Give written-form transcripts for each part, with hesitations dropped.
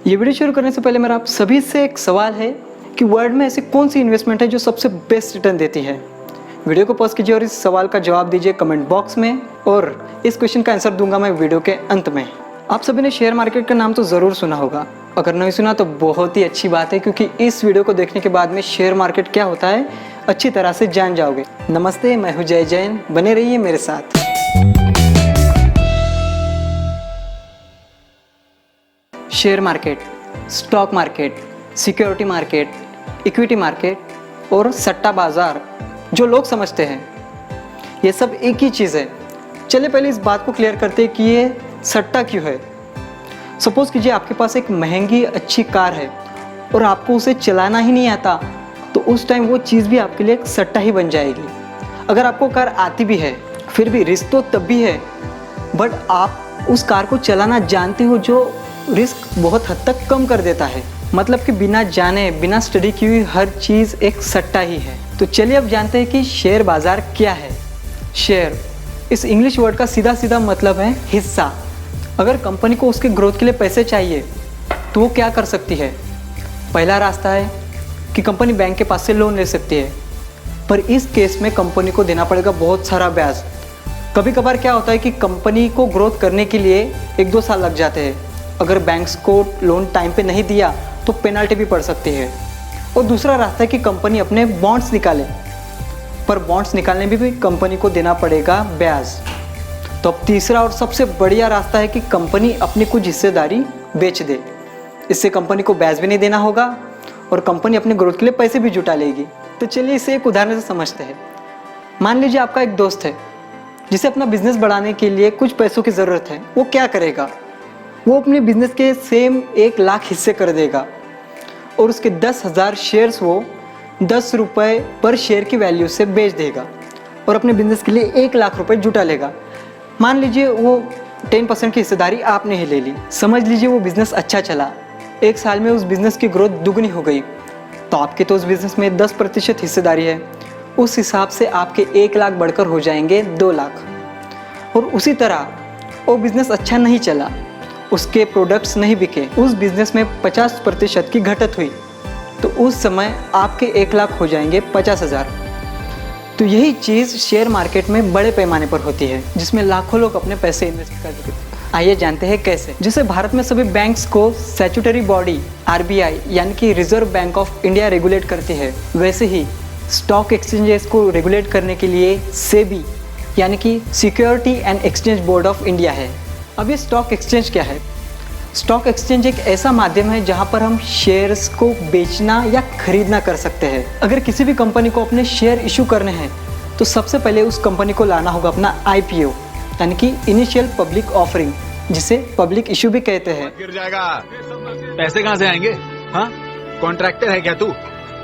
ये वीडियो शुरू करने से पहले मेरा आप सभी से एक सवाल है कि वर्ल्ड में ऐसी कौन सी इन्वेस्टमेंट है जो सबसे बेस्ट रिटर्न देती है। वीडियो को पॉज कीजिए और इस सवाल का जवाब दीजिए कमेंट बॉक्स में, और इस क्वेश्चन का आंसर दूंगा मैं वीडियो के अंत में। आप सभी ने शेयर मार्केट का नाम तो ज़रूर सुना होगा, अगर नहीं सुना तो बहुत ही अच्छी बात है, क्योंकि इस वीडियो को देखने के बाद में शेयर मार्केट क्या होता है अच्छी तरह से जान जाओगे। नमस्ते, मैं हूँ जय जैन, बने रहिए मेरे साथ। Share market, stock market, security market, equity market और सट्टा बाजार जो लोग समझते हैं, ये सब एक ही चीज़ है। चलिए पहले इस बात को क्लियर करते हैं कि ये सट्टा क्यों है। सपोज कीजिए आपके पास एक महंगी अच्छी कार है और आपको उसे चलाना ही नहीं आता, तो उस टाइम वो चीज़ भी आपके लिए एक सट्टा ही बन जाएगी। अगर आपको कार आती भी है फिर भी रिस्क तो तब भी है, बट आप उस कार को चलाना जानते हो, जो रिस्क बहुत हद तक कम कर देता है। मतलब कि बिना जाने बिना स्टडी की हुई हर चीज़ एक सट्टा ही है। तो चलिए अब जानते हैं कि शेयर बाज़ार क्या है। शेयर, इस इंग्लिश वर्ड का सीधा सीधा मतलब है हिस्सा। अगर कंपनी को उसके ग्रोथ के लिए पैसे चाहिए तो वो क्या कर सकती है। पहला रास्ता है कि कंपनी बैंक के पास से लोन ले सकती है, पर इस केस में कंपनी को देना पड़ेगा बहुत सारा ब्याज। कभी कभार क्या होता है कि कंपनी को ग्रोथ करने के लिए 1-2 साल लग जाते हैं। अगर बैंक्स को लोन टाइम पे नहीं दिया तो पेनल्टी भी पड़ सकती है। और दूसरा रास्ता है कि कंपनी अपने बॉन्ड्स निकाले, पर बॉन्ड्स निकालने में भी कंपनी को देना पड़ेगा ब्याज। तो अब तीसरा और सबसे बढ़िया रास्ता है कि कंपनी अपनी कुछ हिस्सेदारी बेच दे। इससे कंपनी को ब्याज भी नहीं देना होगा और कंपनी अपने ग्रोथ के लिए पैसे भी जुटा लेगी। तो चलिए इसे एक उदाहरण से समझते हैं। मान लीजिए आपका एक दोस्त है जिसे अपना बिजनेस बढ़ाने के लिए कुछ पैसों की ज़रूरत है। वो क्या करेगा, वो अपने बिजनेस के सेम 1 लाख हिस्से कर देगा और उसके 10,000 शेयर्स वो 10 रुपये पर शेयर की वैल्यू से बेच देगा और अपने बिजनेस के लिए 1 लाख रुपए जुटा लेगा। मान लीजिए वो 10% की हिस्सेदारी आपने ही ले ली। समझ लीजिए वो बिज़नेस अच्छा चला, 1 साल में उस बिज़नेस की ग्रोथ दुगनी हो गई, तो आपके तो उस बिज़नेस में 10% हिस्सेदारी है। उस हिसाब से आपके 1 लाख बढ़कर हो जाएंगे 2 लाख। और उसी तरह वो बिज़नेस अच्छा नहीं चला, उसके प्रोडक्ट्स नहीं बिके, उस बिज़नेस में 50% की घटत हुई, तो उस समय आपके 1 लाख हो जाएंगे 50,000। तो यही चीज़ शेयर मार्केट में बड़े पैमाने पर होती है, जिसमें लाखों लोग अपने पैसे इन्वेस्ट कर देते हैं। आइए जानते हैं कैसे। जैसे भारत में सभी बैंक्स को स्टैट्यूटरी बॉडी RBI यानी कि reserve bank of India regulate करती है, वैसे ही स्टॉक एक्सचेंजेस को रेगुलेट करने के लिए सेबी यानी कि security and exchange board of India है। अब ये स्टॉक एक्सचेंज क्या है। स्टॉक एक्सचेंज एक ऐसा माध्यम है जहां पर हम शेयर्स को बेचना या खरीदना कर सकते हैं। अगर किसी भी कंपनी को अपने शेयर इशू करने हैं तो सबसे पहले उस कंपनी को लाना होगा अपना IPO यानी कि इनिशियल पब्लिक ऑफरिंग, जिसे पब्लिक इशू भी कहते हैं। गिर जाएगा, पैसे कहाँ से आएंगे? हाँ, कॉन्ट्रैक्टर है क्या तू?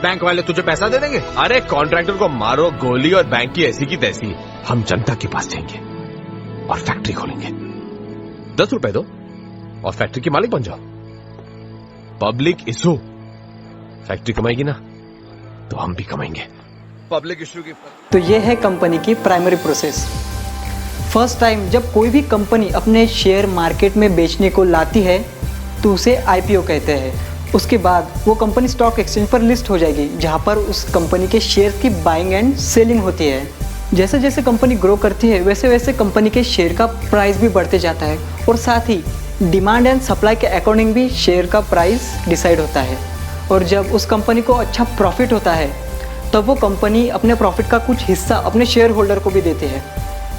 बैंक वाले तुझे पैसा दे देंगे? अरे कॉन्ट्रैक्टर को मारो गोली और बैंक की ऐसी की तैसी। हम जनता के पास जाएंगे और फैक्ट्री खोलेंगे। 10 रुपए दो और फैक्ट्री के मालिक बन जाओ। पब्लिक इशू, फैक्ट्री कमाएगी ना तो हम भी कमाएंगे। पब्लिक इशू की तो ये है कंपनी की प्राइमरी प्रोसेस। फर्स्ट टाइम जब कोई भी कंपनी अपने शेयर मार्केट में बेचने को लाती है तो उसे IPO कहते हैं। उसके बाद वो कंपनी स्टॉक एक्सचेंज पर लिस्ट हो जाएगी, जहाँ पर उस कंपनी के शेयर की बाइंग एंड सेलिंग होती है। जैसे जैसे कंपनी ग्रो करती है वैसे वैसे कंपनी के शेयर का प्राइस भी बढ़ते जाता है, और साथ ही डिमांड एंड सप्लाई के अकॉर्डिंग भी शेयर का प्राइस डिसाइड होता है। और जब उस कंपनी को अच्छा प्रॉफिट होता है तब वो कंपनी अपने प्रॉफिट का कुछ हिस्सा अपने शेयर होल्डर को भी देती है,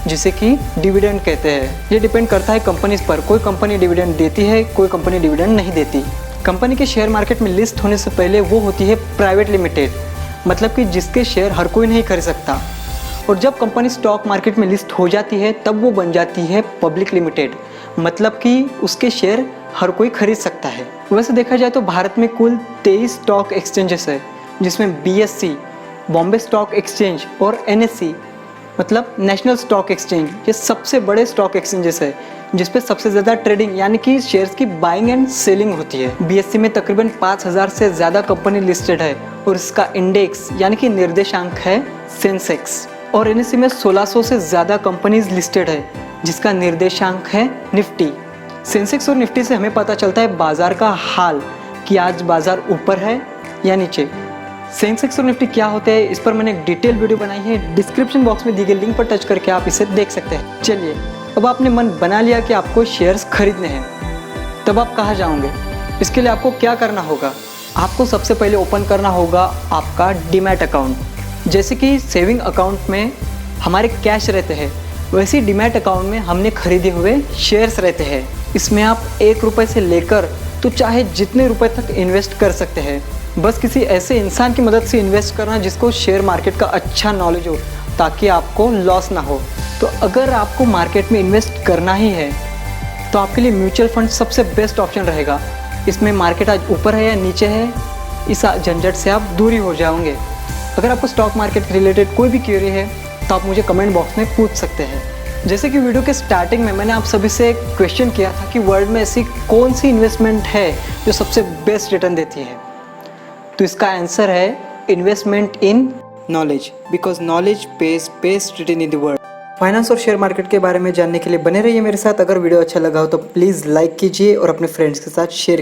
जिसे कि डिविडेंड कहते हैं। ये डिपेंड करता है कंपनीज पर, कोई कंपनी डिविडेंड देती है, कोई कंपनी डिविडेंड नहीं देती। कंपनी के शेयर मार्केट में लिस्ट होने से पहले वो होती है प्राइवेट लिमिटेड, मतलब कि जिसके शेयर हर कोई नहीं खरीद सकता। और जब कंपनी स्टॉक मार्केट में लिस्ट हो जाती है तब वो बन जाती है पब्लिक लिमिटेड, मतलब कि उसके शेयर हर कोई खरीद सकता है। वैसे देखा जाए तो भारत में कुल 23 स्टॉक एक्सचेंजेस है, जिसमें BSE बॉम्बे स्टॉक एक्सचेंज और NSE मतलब नेशनल स्टॉक एक्सचेंज, ये सबसे बड़े स्टॉक एक्सचेंजेस है, जिस पे सबसे ज़्यादा ट्रेडिंग यानी कि शेयर्स की बाइंग एंड सेलिंग होती है। BSE में तकरीबन 5,000 से ज़्यादा कंपनी लिस्टेड है और इसका इंडेक्स यानी कि निर्देशांक है सेंसेक्स। और NSE में 1600 से ज़्यादा कंपनीज लिस्टेड है, जिसका निर्देशांक है निफ्टी। सेंसेक्स और निफ्टी से हमें पता चलता है बाजार का हाल कि आज बाजार ऊपर है या नीचे। सेंसेक्स और निफ्टी क्या होते हैं इस पर मैंने एक डिटेल वीडियो बनाई है, डिस्क्रिप्शन बॉक्स में दी गई लिंक पर टच करके आप इसे देख सकते हैं। चलिए, अब आपने मन बना लिया कि आपको शेयर्स खरीदने हैं, तब आप कहाँ जाओगे? इसके लिए आपको क्या करना होगा? आपको सबसे पहले ओपन करना होगा आपका डीमैट अकाउंट। जैसे कि सेविंग अकाउंट में हमारे कैश रहते हैं, वैसे ही डीमैट अकाउंट में हमने खरीदे हुए शेयर्स रहते हैं। इसमें आप 1 रुपये से लेकर तो चाहे जितने रुपए तक इन्वेस्ट कर सकते हैं। बस किसी ऐसे इंसान की मदद से इन्वेस्ट करना जिसको शेयर मार्केट का अच्छा नॉलेज हो, ताकि आपको लॉस ना हो। तो अगर आपको मार्केट में इन्वेस्ट करना ही है तो आपके लिए म्यूचुअल फंड सबसे बेस्ट ऑप्शन रहेगा। इसमें मार्केट आज ऊपर है या नीचे है, इस झंझट से आप दूरी हो जाओगे। अगर आपको स्टॉक मार्केट के रिलेटेड कोई भी क्वेरी है तो आप मुझे कमेंट बॉक्स में पूछ सकते हैं। जैसे कि वीडियो के स्टार्टिंग में मैंने आप सभी से एक क्वेश्चन किया था कि वर्ल्ड में ऐसी कौन सी इन्वेस्टमेंट है जो सबसे बेस्ट रिटर्न देती है, तो इसका आंसर है investment in knowledge, because knowledge page best return in the world. Finance और शेयर मार्केट के बारे में जानने के लिए बने रहिए मेरे साथ। अगर वीडियो अच्छा लगा हो तो प्लीज़ लाइक कीजिए और अपने फ्रेंड्स के साथ शेयर